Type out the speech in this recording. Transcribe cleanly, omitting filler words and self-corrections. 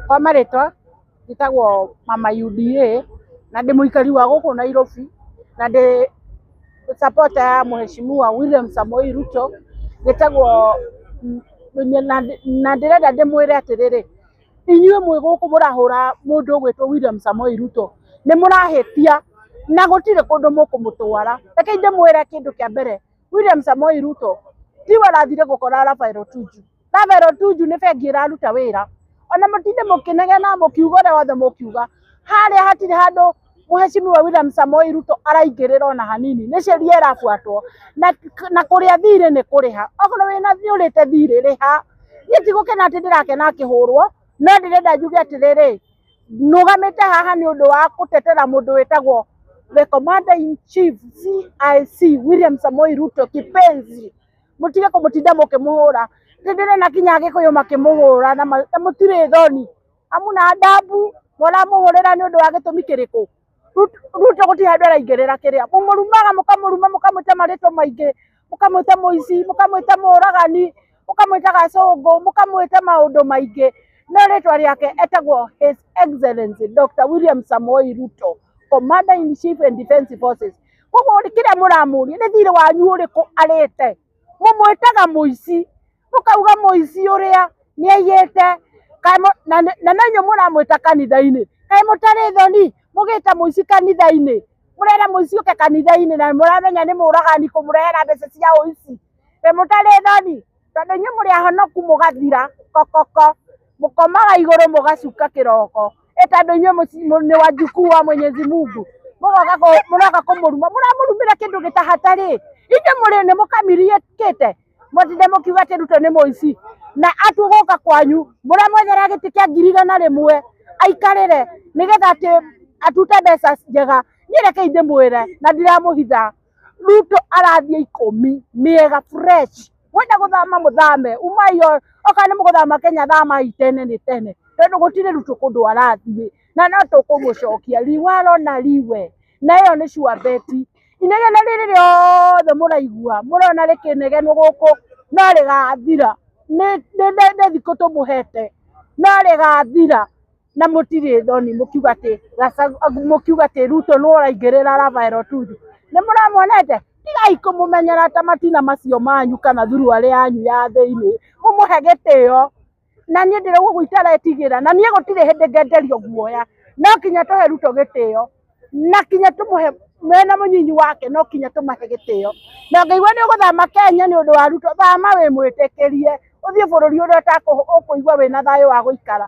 Kwa marĩtwa njĩtagwo Mama UDA na ndĩ mũikari wa gũkũ Nairobi na ndĩ supporter ya Mheshimiwa William Samoei Ruto. Njĩtagwo na ndĩrenda ndĩmwĩre atĩrĩrĩ, inyuĩ mwĩ gũkũ mũrahũra mũndũ ũgwĩtwo William Samoei Ruto nĩ mũrahĩtia na gũtirĩ kũndũ mũkũmũtwara. Reke ndĩmwĩre kĩndũ kĩa mbere, William Samoei Ruto tiwe arathire gũkora Rafael Tuju. Rafael Tuju nĩ bengi ĩraruta wĩra, ona mũtinde mũkĩnegena mũkiuga ũrĩa wothe mũkiuga, harĩa hatirĩ handũ Mheshimiwa William Samoei Ruto araingĩrĩra ona hanini. Nĩ sheria ĩrabuatwo na kũrĩa thirĩ nĩ kũrĩha. Okorwo wĩna ũrĩte thirĩ rĩha. Niĩ tigũkena atĩ ndĩrakena akĩhũrwo, no ndĩrenda njuge atĩrĩrĩ, nũgamĩte haha nĩ ũndũ wa gũtetera mũndũ wĩtagwo the Commander in Chief CIC William Samoei Ruto kipenzi. Mũtige kũmũtinda mũkĩmũhũra. Ndĩrenda kinya Agĩkũyũ makĩmũhũra na mũtirĩ thoni. Amuna adabu mũramũhũrĩra nĩ ũndũ wa gĩtũmi kĩrĩkũ? Ruto gũtirĩ handũ araingĩrĩra kĩrĩa. Mũmũrumaga mũkamũruma mũkamwĩta marĩtwa maingĩ, mũkamwĩta mũici, mũkamwĩta mũragani, mũkamwĩta gacũngũ, mũkamwĩta maũndũ maingĩ. No rĩtwa rĩake etagwo His Excellency Dr. William Samoei Ruto, Commander in Chief and Defence Forces. Koguo kĩrĩa mũramũria nĩ thirĩ wanyu ũrĩkũ arĩte. Mũmwĩtaga mũici, mũkauga mũici ũrĩa nĩ aiyĩte na inyuĩ mũramwĩta kanitha-inĩ. Kaĩ mũtarĩ thoni mũgĩta mũici kanitha-inĩ? Mũrera mũici ũke kanitha-inĩ na mũramenya nĩ mũragani kũmũrehera mbeca cia ũici. Kaĩ mũtarĩ thoni? Tondũ inyuĩ mũrĩ ahonoku mũgathira kokoko, mũkomaga igũrũ mũgacuka kĩroko. Tondũ inyuĩ nĩ wajukuu wa Mwenyezi Mungu. Mũroka kũmũruma, mũramũrumĩra kĩndũ gĩtahatarĩ. Inyuĩ mũrĩ nĩ mũkamiriĩkĩte mũtinde mũkiuga atĩ Ruto nĩ mũici, na atũgũka kwanyu mũramwethera gĩtĩ kĩa 100,000 aikarĩre nĩgetha atĩ atute mbeca njega. Niĩ reke ndĩmwĩre na ndiramũhitha, Ruto arathiĩ 10 mĩega fresh. Mwenda gũthama mũthame, umai oka nĩ mũgũthama Kenya thamai tene nĩ tene, tondũ gũtirĩ Ruto kũndũ arathiĩ na no tũkũmũcokia liwalo na liwe. Na ĩyo nĩ sure bet. Inegene rĩrĩ rĩothe mũraigua mũrona rĩkĩnegenwo gũkũ no rĩgathira. Nĩ thikũ tũmũhete no rĩgathira na mũtirĩ thoni mũkiuga atĩ Ruto nĩ ũraingĩrĩra Rafael Tuju. Nĩ mũramuonete? Tigai kũmũmenyera ta matina macio manyu kana thuruarĩ yanyu ya thĩinĩ. Mũmũhe gĩtĩo. Na niĩ ndĩrĩ ũguo itaretigĩra, na niĩ gũtirĩ hĩndĩ ngenderio guoya. No kinya tũhe Ruto gĩtĩo na kinya tũmũhe mena mũnyinyi wake, no kinya tũmahe gĩtĩo. Na ngaigua nĩ ũgũthama Kenya nĩ ũndũ wa Ruto, thama wĩ mwĩtĩkĩrie ũthiĩ bũrũri ũrĩa ũkũigua wĩna thayũ wa gũikara.